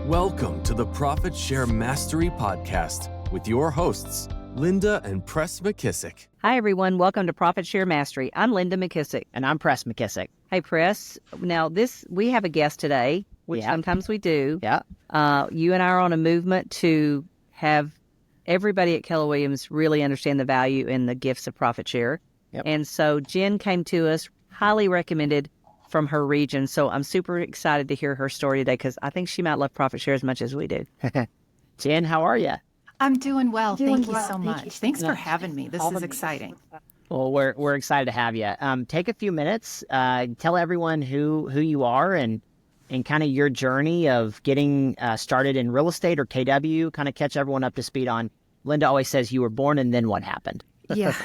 Welcome to the Profit Share Mastery Podcast with your hosts, Linda and Pres McKissick. Hi, everyone. Welcome to Profit Share Mastery. I'm Linda McKissick. And I'm Pres McKissick. Hey, Pres. Now, we have a guest today, which sometimes we do. Yeah. You and I are on a movement to have everybody at Keller Williams really understand the value and the gifts of Profit Share. Yep. And so Jen came to us, highly recommended from her region. So I'm super excited to hear her story today because I think she might love Profit Share as much as we do. Jen, how are you? I'm doing well. Thank you so much. Thanks for having me. This is exciting. Well, we're excited to have you. Take a few minutes, tell everyone who you are and kind of your journey of getting started in real estate or KW, kind of catch everyone up to speed on. Linda always says you were born and then what happened? Yeah,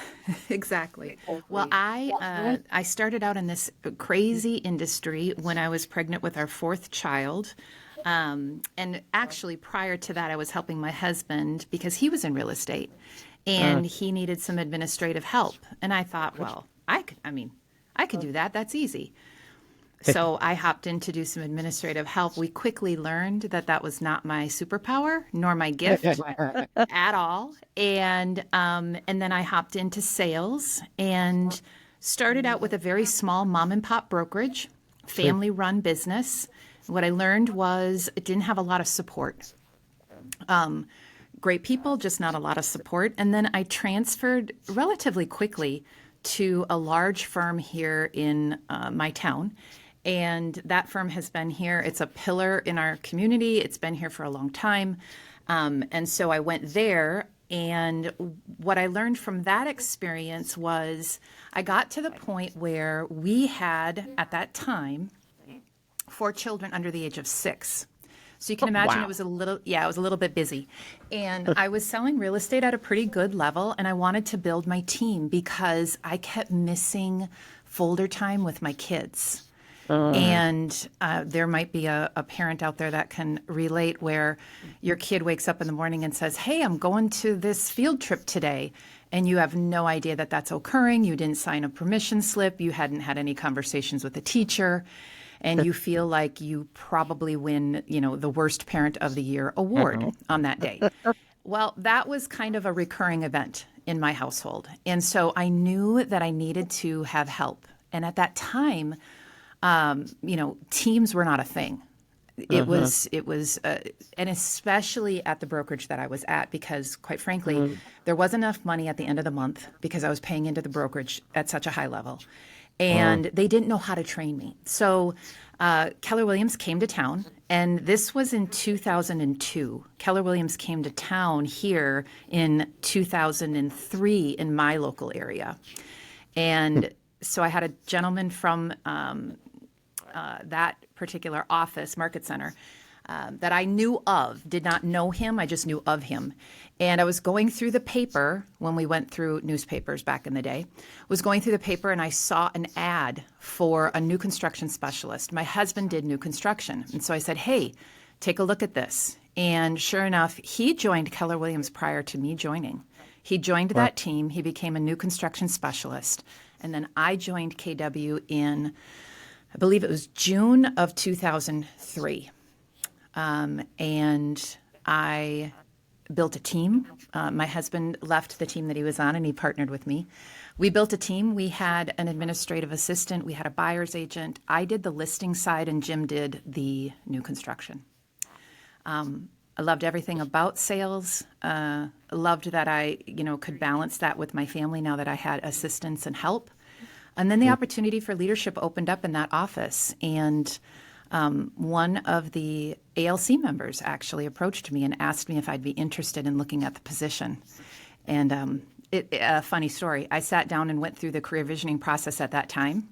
exactly. Well, I started out in this crazy industry when I was pregnant with our fourth child. And actually, prior to that, I was helping my husband because he was in real estate and he needed some administrative help. And I thought, well, I could do that. That's easy. So I hopped in to do some administrative help. We quickly learned that was not my superpower nor my gift at all. And then I hopped into sales and started out with a very small mom and pop brokerage, family-run business. What I learned was it didn't have a lot of support. Great people, just not a lot of support. And then I transferred relatively quickly to a large firm here in my town. And that firm has been here. It's a pillar in our community. It's been here for a long time. And so I went there. And what I learned from that experience was I got to the point where we had, at that time, 4 children under the age of 6. So you can imagine it was a little bit busy. And I was selling real estate at a pretty good level, and I wanted to build my team because I kept missing folder time with my kids. And there might be a parent out there that can relate where your kid wakes up in the morning and says, hey, I'm going to this field trip today. And you have no idea that that's occurring. You didn't sign a permission slip. You hadn't had any conversations with the teacher. And you feel like you probably win, the worst parent of the year award on that day. Well, that was kind of a recurring event in my household. And so I knew that I needed to have help. And at that time, teams were not a thing. It was, and especially at the brokerage that I was at, because quite frankly, there wasn't enough money at the end of the month because I was paying into the brokerage at such a high level. And they didn't know how to train me. So Keller Williams came to town, and this was in 2002. Keller Williams came to town here in 2003 in my local area. And so I had a gentleman from that particular office, Market Center, that I knew of, did not know him, I just knew of him. And I was going through the paper when we went through newspapers back in the day, was going through the paper and I saw an ad for a new construction specialist. My husband did new construction. And so I said, hey, take a look at this. And sure enough, he joined Keller Williams prior to me joining. He joined that team. He became a new construction specialist. And then I joined KW in, I believe it was June of 2003. And I built a team. My husband left the team that he was on, and he partnered with me. We built a team. We had an administrative assistant. We had a buyer's agent. I did the listing side, and Jim did the new construction. I loved everything about sales. Loved that I, could balance that with my family now that I had assistance and help. And then the opportunity for leadership opened up in that office. And one of the ALC members actually approached me and asked me if I'd be interested in looking at the position. And a funny story, I sat down and went through the career visioning process at that time.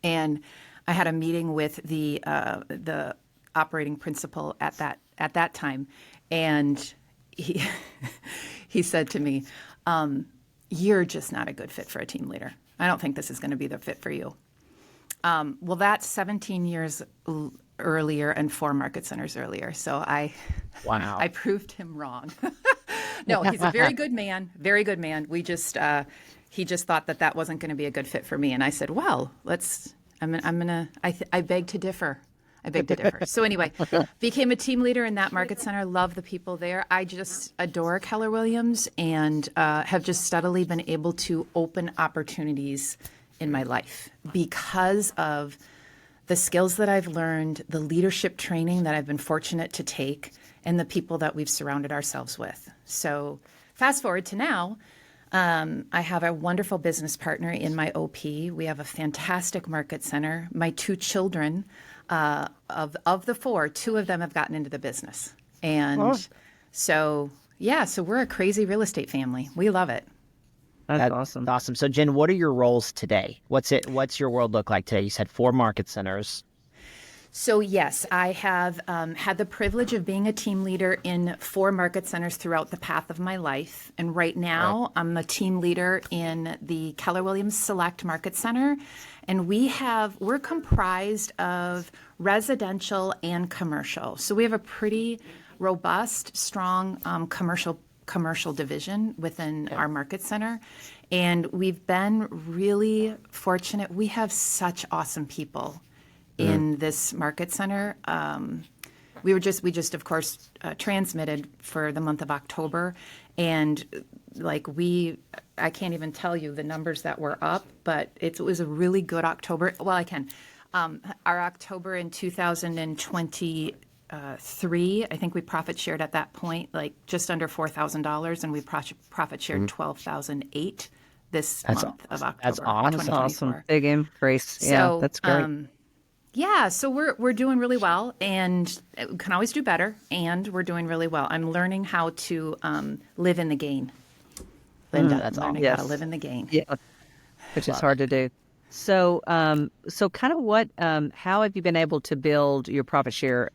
And I had a meeting with the operating principal at that time. And he said to me, you're just not a good fit for a team leader. I don't think this is going to be the fit for you. Well, that's 17 years earlier and 4 market centers earlier. So I proved him wrong. No, he's a very good man. Very good man. We just he just thought that wasn't going to be a good fit for me. And I said, well, I beg to differ. I beg to differ. So anyway, became a team leader in that market center. Love the people there. I just adore Keller Williams and have just steadily been able to open opportunities in my life because of the skills that I've learned, the leadership training that I've been fortunate to take, and the people that we've surrounded ourselves with. So fast forward to now, I have a wonderful business partner in my OP. We have a fantastic market center. My 2 children, of the 4, 2 of them have gotten into the business. And so we're a crazy real estate family. We love it. That's awesome. Awesome. So Jen, what are your roles today? What's your world look like today? You said 4 market centers. So yes, I have had the privilege of being a team leader in 4 market centers throughout the path of my life. And right now, I'm a team leader in the Keller Williams Select Market Center. And we're comprised of residential and commercial. So we have a pretty robust, strong commercial division within our market center. And we've been really fortunate. We have such awesome people in this market center. We just of course transmitted for the month of October, and I can't even tell you the numbers that were up, but it was a really good October. Well, I can. Our October in 2023, I think we profit shared at that point like just under $4,000, and we profit shared $12,008 this month of October. That's awesome. 2024. Big increase. So, That's great. So we're doing really well, and we can always do better, and we're doing really well. I'm learning how to live in the gain. Linda, that's learning awesome. how to live in the gain. Yeah, which is hard to do. So, kind of how have you been able to build your profit share?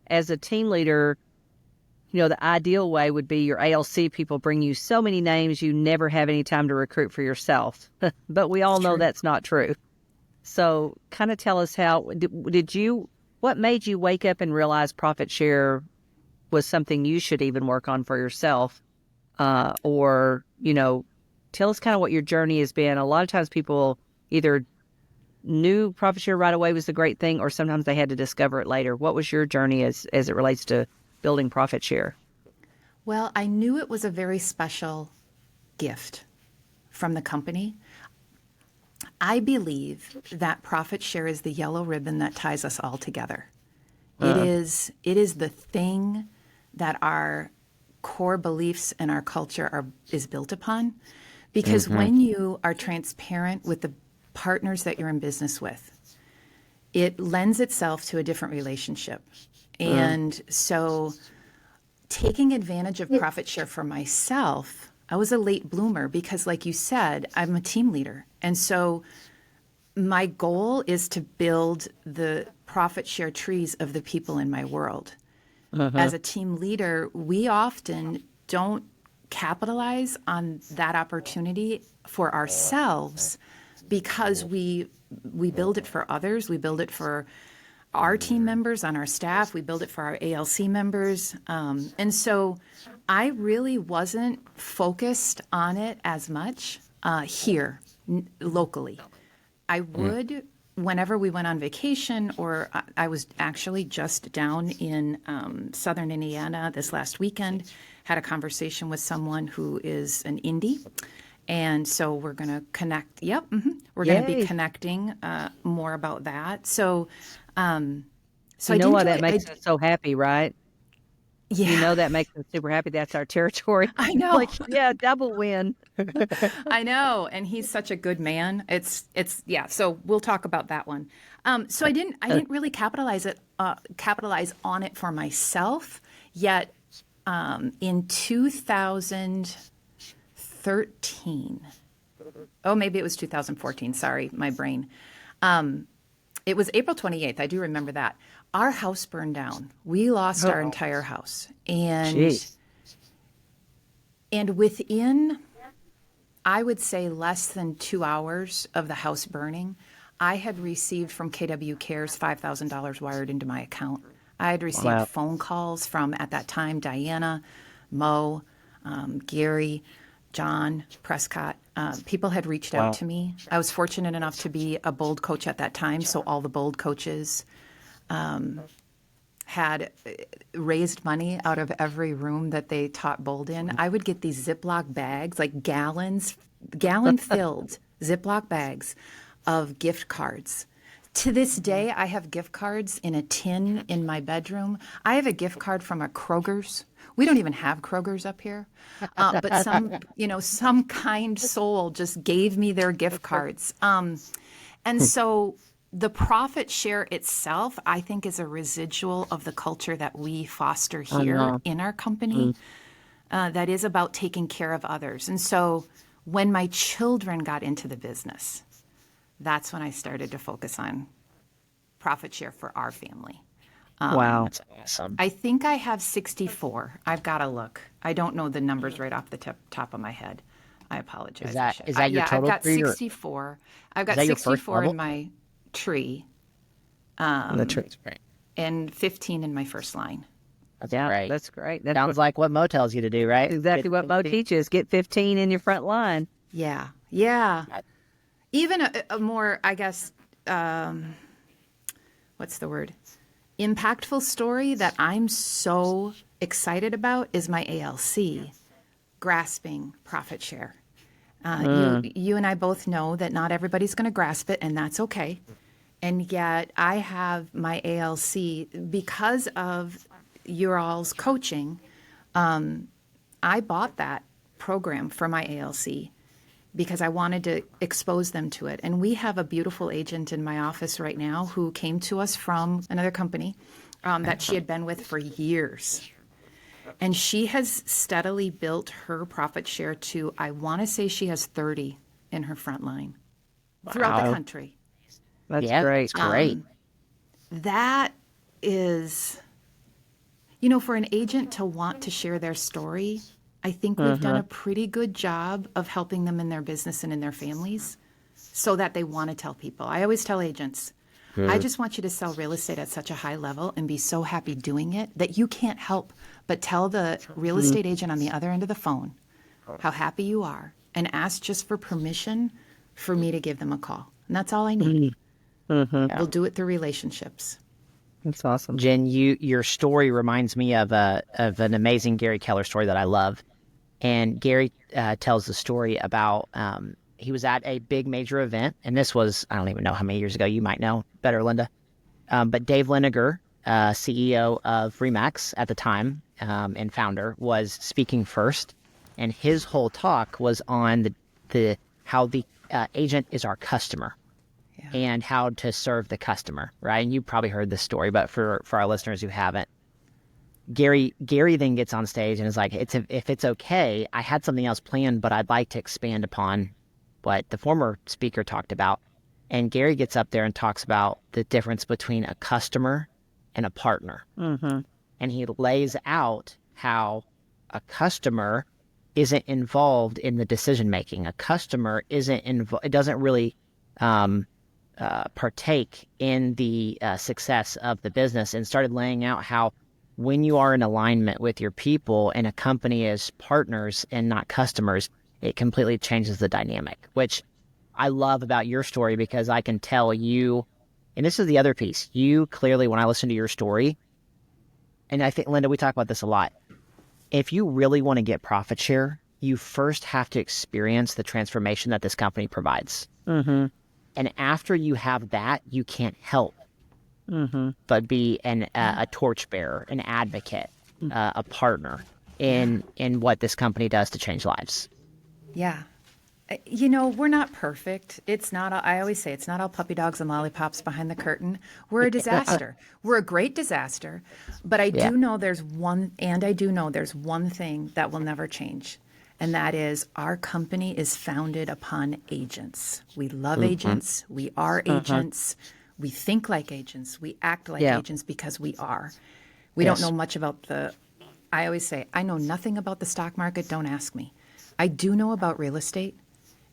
As a team leader, the ideal way would be your ALC people bring you so many names, you never have any time to recruit for yourself. But we all know that's not true. So kind of tell us what made you wake up and realize profit share was something you should even work on for yourself? Or tell us kind of what your journey has been. A lot of times people either knew profit share right away was the great thing, or sometimes they had to discover it later. What was your journey as it relates to building profit share? Well, I knew it was a very special gift from the company. I believe that profit share is the yellow ribbon that ties us all together. It is the thing that our core beliefs and our culture is built upon. Because when you are transparent with the partners that you're in business with, it lends itself to a different relationship. And so taking advantage of profit share for myself, I was a late bloomer because, like you said, I'm a team leader. And so my goal is to build the profit share trees of the people in my world. As a team leader, we often don't capitalize on that opportunity for ourselves because we build it for others. We build it for our team members on our staff. We build it for our ALC members. And so I really wasn't focused on it as much here locally. I would whenever we went on vacation, or I was actually just down in southern Indiana this last weekend, had a conversation with someone who is an indie. And so we're going to connect. We're going to be connecting more about that. So, you know why that makes us so happy, right? Yeah. That makes us super happy. That's our territory. I know. Double win. I know. And he's such a good man. It's So we'll talk about that one. So I didn't really capitalize on it for myself yet. In 2013, maybe it was 2014. Sorry, my brain. It was April 28th. I do remember that. Our house burned down. We lost our entire house. And within, I would say, less than 2 hours of the house burning, I had received from KW Cares $5,000 wired into my account. I had received phone calls from, at that time, Diana, Mo, Gary, John, Prescott. People had reached out to me. I was fortunate enough to be a Bold coach at that time, so all the Bold coaches had raised money out of every room that they taught bowled in, I would get these Ziploc bags, like gallon-filled Ziploc bags of gift cards. To this day, I have gift cards in a tin in my bedroom. I have a gift card from a Kroger's. We don't even have Kroger's up here, but some kind soul just gave me their gift cards. And so the profit share itself, I think, is a residual of the culture that we foster here in our company that is about taking care of others. And so when my children got into the business, that's when I started to focus on profit share for our family. Wow. That's awesome. I think I have 64. I've got to look. I don't know the numbers right off the top of my head. I apologize. Is that your total? I've got 64. I've got Is that your first 64 level? in my tree. The tree's great. And 15 in my first line. That's Yeah, great. that's great. That's Sounds like what Mo tells you to do, right? exactly what Mo teaches. Get 15 in your front line. Yeah. Even a more, I guess, what's the word? Impactful story that I'm so excited about is my ALC, grasping profit share. You and I both know that not everybody's going to grasp it, and that's okay. And yet I have my ALC because of your all's coaching. I bought that program for my ALC because I wanted to expose them to it. And we have a beautiful agent in my office right now who came to us from another company that she had been with for years. And she has steadily built her profit share to, I want to say she has 30 in her front line throughout the country. That's Yeah, great. it's great. That is, for an agent to want to share their story, I think we've done a pretty good job of helping them in their business and in their families so that they want to tell people. I always tell agents, I just want you to sell real estate at such a high level and be so happy doing it that you can't help but tell the real estate agent on the other end of the phone how happy you are and ask just for permission for me to give them a call. And that's all I need. We'll do it through relationships. That's awesome. Jen, your story reminds me of an amazing Gary Keller story that I love. And Gary tells the story about he was at a big major event, and this was, I don't even know how many years ago. You might know better, Linda. But Dave Liniger, CEO of Remax at the time and founder, was speaking first, and his whole talk was on the how the agent is our customer. And how to serve the customer, right? And you probably heard this story, but for our listeners who haven't, Gary then gets on stage and is like, if it's okay, I had something else planned, but I'd like to expand upon what the former speaker talked about. And Gary gets up there and talks about the difference between a customer and a partner. And he lays out how a customer isn't involved in the decision making. A customer it doesn't really partake in the success of the business, and started laying out how when you are in alignment with your people and a company is partners and not customers, it completely changes the dynamic, which I love about your story because I can tell you, and this is the other piece, you clearly, when I listen to your story, and I think, Linda, we talk about this a lot, if you really want to get profit share, you first have to experience the transformation that this company provides. And after you have that, you can't help but be a torchbearer, an advocate, a partner in what this company does to change lives. Yeah. We're not perfect. It's not, I always say, it's not all puppy dogs and lollipops behind the curtain. We're a disaster. We're a great disaster. But I do know there's one thing that will never change. And that is our company is founded upon agents. We love agents. We are agents. We think like agents. We act like agents because we are. We don't know much about I always say, I know nothing about the stock market. Don't ask me. I do know about real estate.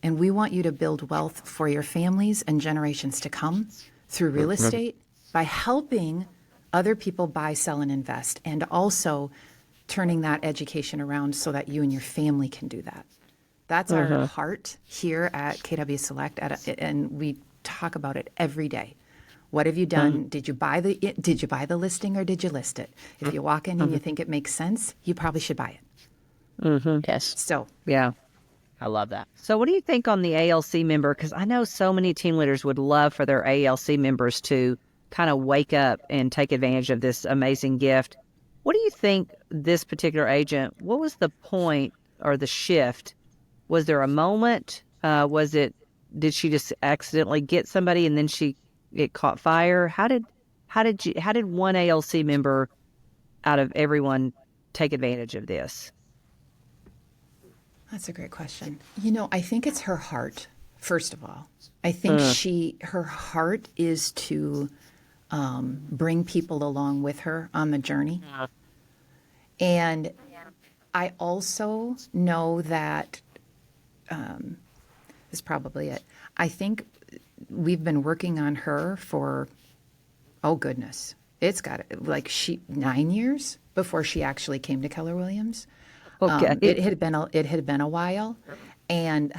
And we want you to build wealth for your families and generations to come through real estate by helping other people buy, sell, and invest, and also turning that education around so that you and your family can do that. That's our heart here at KW Select, and we talk about it every day. What have you done? Did you buy the listing or did you list it? If you walk in and you think it makes sense, you probably should buy it. Yes. So Yeah. I love that. So what do you think on the ALC member? Because I know so many team leaders would love for their ALC members to kind of wake up and take advantage of this amazing gift. What do you think this particular agent, what was the point or the shift? Was there a moment? Did she just accidentally get somebody and then it caught fire? How did one ALC member out of everyone take advantage of this? that's a great question. I think it's her heart, first of all. I think her heart is to bring people along with her on the journey. And I also know that this is probably it. I think we've been working on her for, oh goodness, it's got 9 years before she actually came to Keller Williams. Okay. It had been a while, and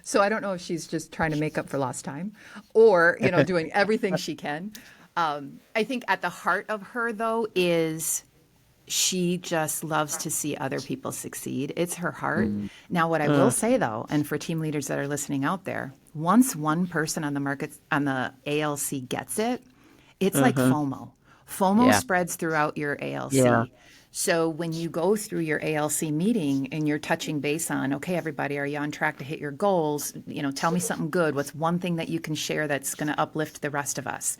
so I don't know if she's just trying to make up for lost time, or doing everything she can. I think at the heart of her though is she just loves to see other people succeed. It's her heart. Now, what I will say though, and for team leaders that are listening out there, once one person on the ALC gets it, it's like FOMO. FOMO spreads throughout your ALC. Yeah. So when you go through your ALC meeting and you're touching base on, okay, everybody, are you on track to hit your goals? Tell me something good. What's one thing that you can share that's going to uplift the rest of us?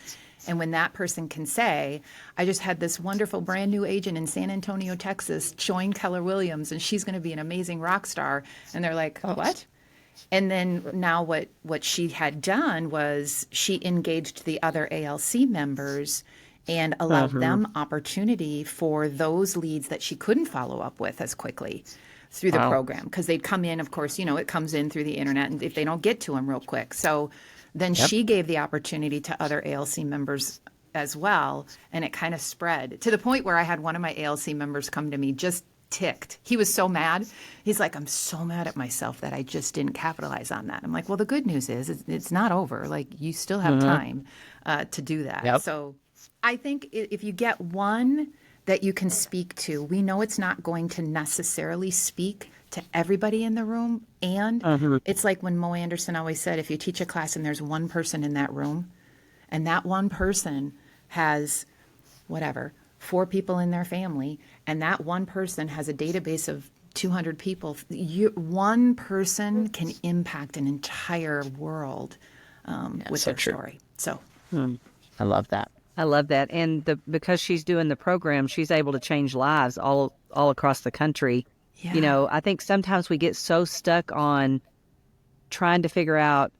And when that person can say, I just had this wonderful brand new agent in San Antonio, Texas, join Keller Williams, and she's going to be an amazing rock star. And they're like, what? And then now what she had done was she engaged the other ALC members and allowed them opportunity for those leads that she couldn't follow up with as quickly through the program. Because they'd come in, of course, it comes in through the internet, and if they don't get to them real quick. So then she gave the opportunity to other ALC members as well, and it kind of spread to the point where I had one of my ALC members come to me just ticked. He was so mad. He's like, I'm so mad at myself that I just didn't capitalize on that. I'm like, well, the good news is it's not over. Like, you still have time to do that. Yep. So I think if you get one that you can speak to, we know it's not going to necessarily speak to everybody in the room. And it's like when Mo Anderson always said, if you teach a class and there's one person in that room, and that one person has 4 people in their family, and that one person has a database of 200 people, one person can impact an entire world with their story. So I love that. I love that. And because she's doing the program, she's able to change lives all across the country. Yeah. I think sometimes we get so stuck on trying to figure out,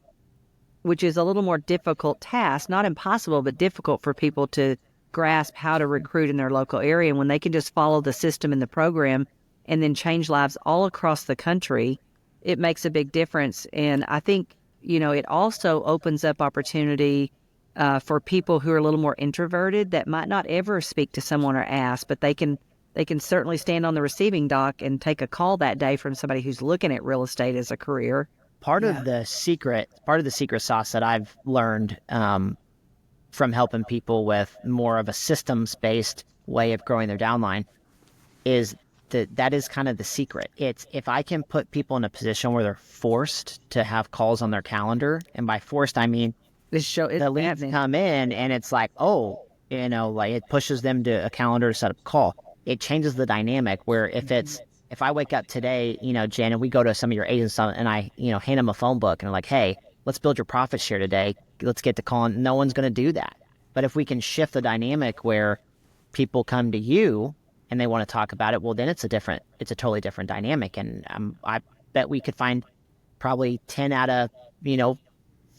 which is a little more difficult task, not impossible, but difficult for people to grasp how to recruit in their local area. And when they can just follow the system in the program and then change lives all across the country, it makes a big difference. And I think, it also opens up opportunity for people who are a little more introverted that might not ever speak to someone or ask, but they can certainly stand on the receiving dock and take a call that day from somebody who's looking at real estate as a career. Part of the secret sauce that I've learned from helping people with more of a systems-based way of growing their downline is that is kind of the secret. It's if I can put people in a position where they're forced to have calls on their calendar, and by forced I mean the leads come in and it's like, it pushes them to a calendar to set up a call. It changes the dynamic where if I wake up today, Jen, and we go to some of your agents and I, hand them a phone book and I'm like, hey, let's build your profit share today. Let's get to calling. No one's going to do that. But if we can shift the dynamic where people come to you and they want to talk about it, well, then it's a totally different dynamic. And I bet we could find probably 10 out of,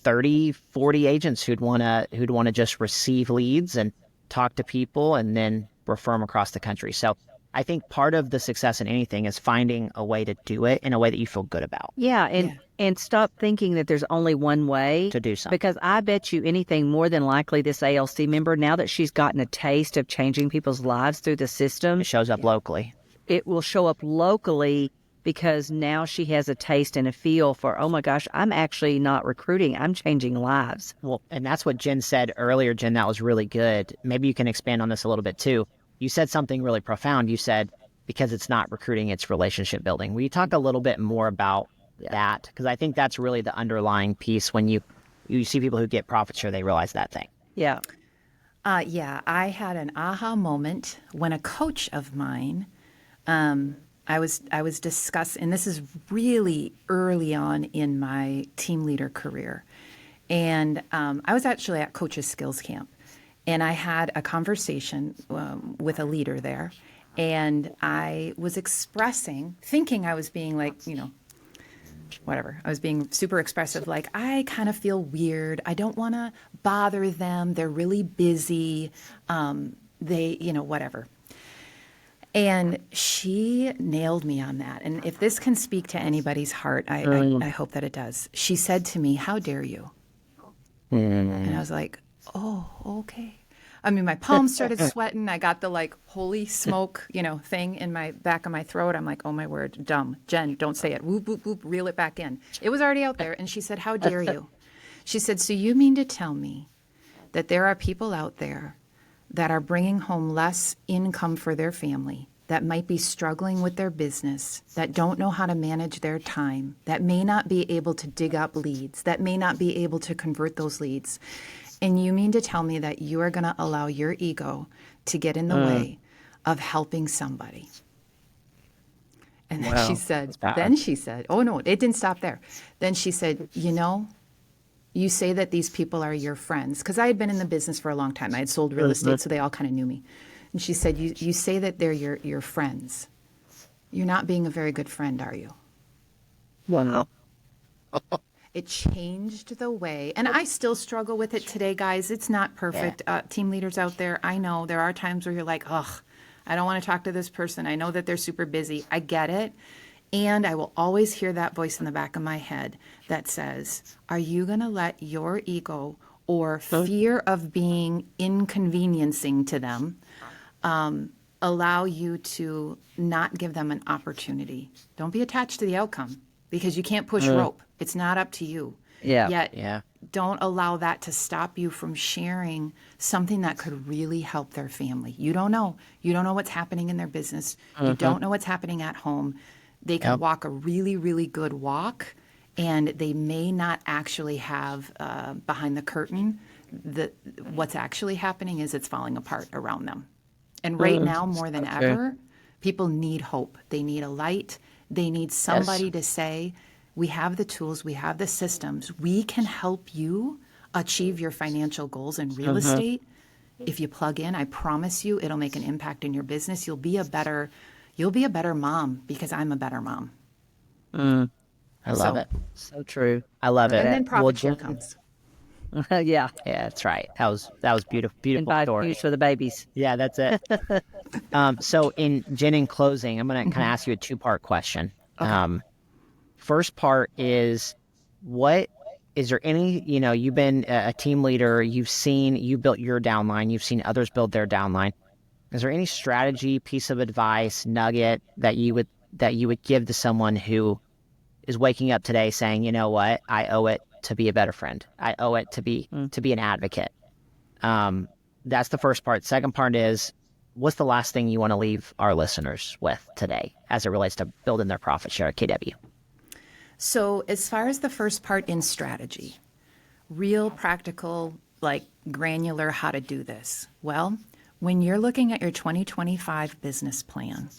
30, 40 agents who'd want to just receive leads and talk to people and then refer them across the country. So I think part of the success in anything is finding a way to do it in a way that you feel good about. Yeah, and stop thinking that there's only one way to do something. Because I bet you anything, more than likely this ALC member, now that she's gotten a taste of changing people's lives through the system, It shows up locally. It will show up locally because now she has a taste and a feel for, oh my gosh, I'm actually not recruiting, I'm changing lives. Well, and that's what Jen said earlier, Jen. That was really good. Maybe you can expand on this a little bit too. You said something really profound. You said, because it's not recruiting, it's relationship building. Will you talk a little bit more about that? Because I think that's really the underlying piece. When you see people who get profit share, they realize that thing. Yeah. Yeah, I had an aha moment when a coach of mine, I was discussing, and this is really early on in my team leader career, and I was actually at Coach's Skills Camp, and I had a conversation with a leader there, and I was expressing, thinking I was being like, whatever. I was being super expressive, like, I kind of feel weird. I don't want to bother them. They're really busy. Whatever. And she nailed me on that. And if this can speak to anybody's heart, I hope that it does. She said to me, "How dare you?" And I was like, oh, okay. I mean, my palms started sweating. I got the holy smoke, thing in my back of my throat. I'm like, oh my word, dumb. Jen, don't say it. Whoop, whoop, whoop, reel it back in. It was already out there. And she said, how dare you? She said, so you mean to tell me that there are people out there that are bringing home less income for their family, that might be struggling with their business, that don't know how to manage their time, that may not be able to dig up leads, that may not be able to convert those leads. And you mean to tell me that you are going to allow your ego to get in the way of helping somebody? And then she said, oh no, it didn't stop there. Then she said, you say that these people are your friends. Because I had been in the business for a long time. I had sold real estate, so they all kind of knew me. And she said, you say that they're your friends. You're not being a very good friend, are you? Wow. It changed the way, and I still struggle with it today, guys. It's not perfect. Team leaders out there, I know there are times where you're like, ugh, I don't want to talk to this person. I know that they're super busy. I get it. And I will always hear that voice in the back of my head that says, are you going to let your ego or fear of being inconveniencing to them allow you to not give them an opportunity? Don't be attached to the outcome, because you can't push rope. It's not up to you. Yet, don't allow that to stop you from sharing something that could really help their family. You don't know. You don't know what's happening in their business. You don't know what's happening at home. They can walk a really, really good walk, and they may not actually have behind the curtain. What's actually happening is it's falling apart around them. And right now, more than ever, people need hope. They need a light. They need somebody to say, we have the tools, we have the systems, we can help you achieve your financial goals in real estate. If you plug in, I promise you, it'll make an impact in your business. You'll be a better mom, because I'm a better mom. I love it. So true. I love it. And then profit share comes. Yeah. Yeah, that's right. That was beautiful. And Beautiful buy story. food for the babies. Yeah, that's it. So in closing, I'm going to kind of ask you a two-part question. Okay. First part is, is there any, you've been a team leader, you built your downline, you've seen others build their downline. Is there any strategy, piece of advice, nugget that you would give to someone who is waking up today saying, you know what, I owe it to be a better friend. I owe it to be an advocate. That's the first part. Second part is, what's the last thing you want to leave our listeners with today as it relates to building their profit share at KW? So as far as the first part in strategy, real practical, granular how to do this. Well, when you're looking at your 2025 business plan,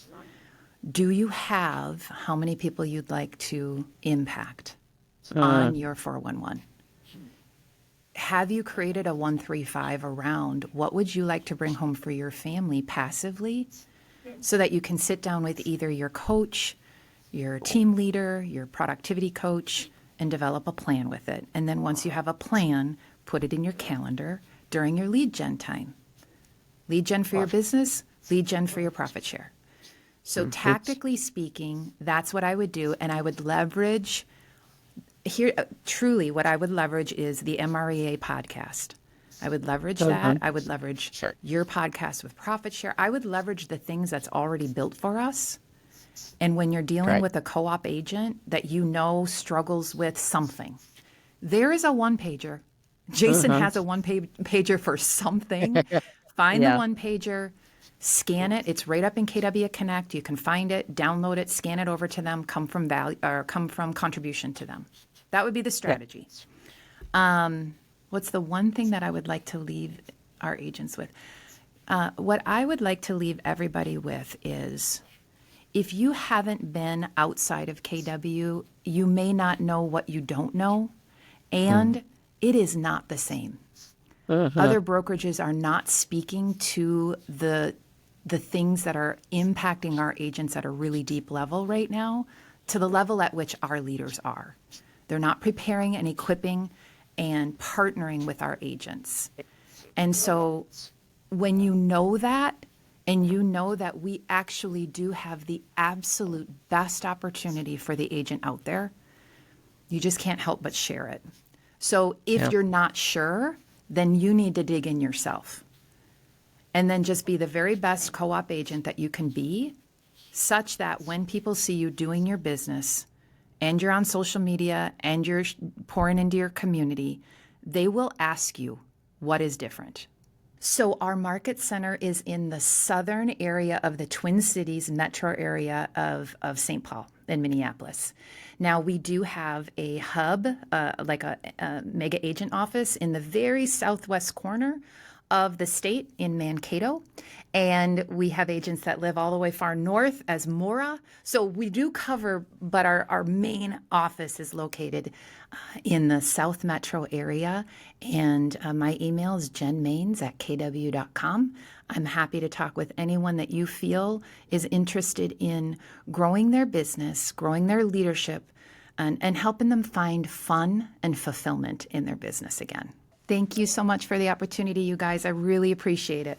do you have how many people you'd like to impact on your 411? Have you created a 135 around what would you like to bring home for your family passively, so that you can sit down with either your coach, your team leader, your productivity coach, and develop a plan with it. And then once you have a plan, put it in your calendar during your lead gen time. Lead gen for your business, lead gen for your profit share. So tactically speaking, that's what I would do. And I would leverage here, truly what I would leverage is the MREA podcast. I would leverage that. I would leverage your podcast with profit share. I would leverage the things that's already built for us And when you're dealing Right. with a co-op agent that you know struggles with something, there is a one-pager. Jason has a one-pager for something. Find the Yeah. one-pager, scan it. It's right up in KW Connect. You can find it, download it, scan it over to them, come from value or come from contribution to them. That would be the strategy. What's the one thing that I would like to leave our agents with? What I would like to leave everybody with is, if you haven't been outside of KW, you may not know what you don't know, and it is not the same. Other brokerages are not speaking to the things that are impacting our agents at a really deep level right now, to the level at which our leaders are. They're not preparing and equipping and partnering with our agents. And so when you know that, and you know that we actually do have the absolute best opportunity for the agent out there, you just can't help but share it. So if you're not sure, then you need to dig in yourself. And then just be the very best co-op agent that you can be, such that when people see you doing your business and you're on social media and you're pouring into your community, they will ask you, what is different? So our market center is in the southern area of the Twin Cities metro area of St. Paul and Minneapolis. Now, we do have a hub, like a mega agent office in the very southwest corner of the state in Mankato. And we have agents that live all the way far north as Mora. So we do cover, but our main office is located in the South Metro area. And my email is jenmains@kw.com. I'm happy to talk with anyone that you feel is interested in growing their business, growing their leadership, and helping them find fun and fulfillment in their business again. Thank you so much for the opportunity, you guys. I really appreciate it.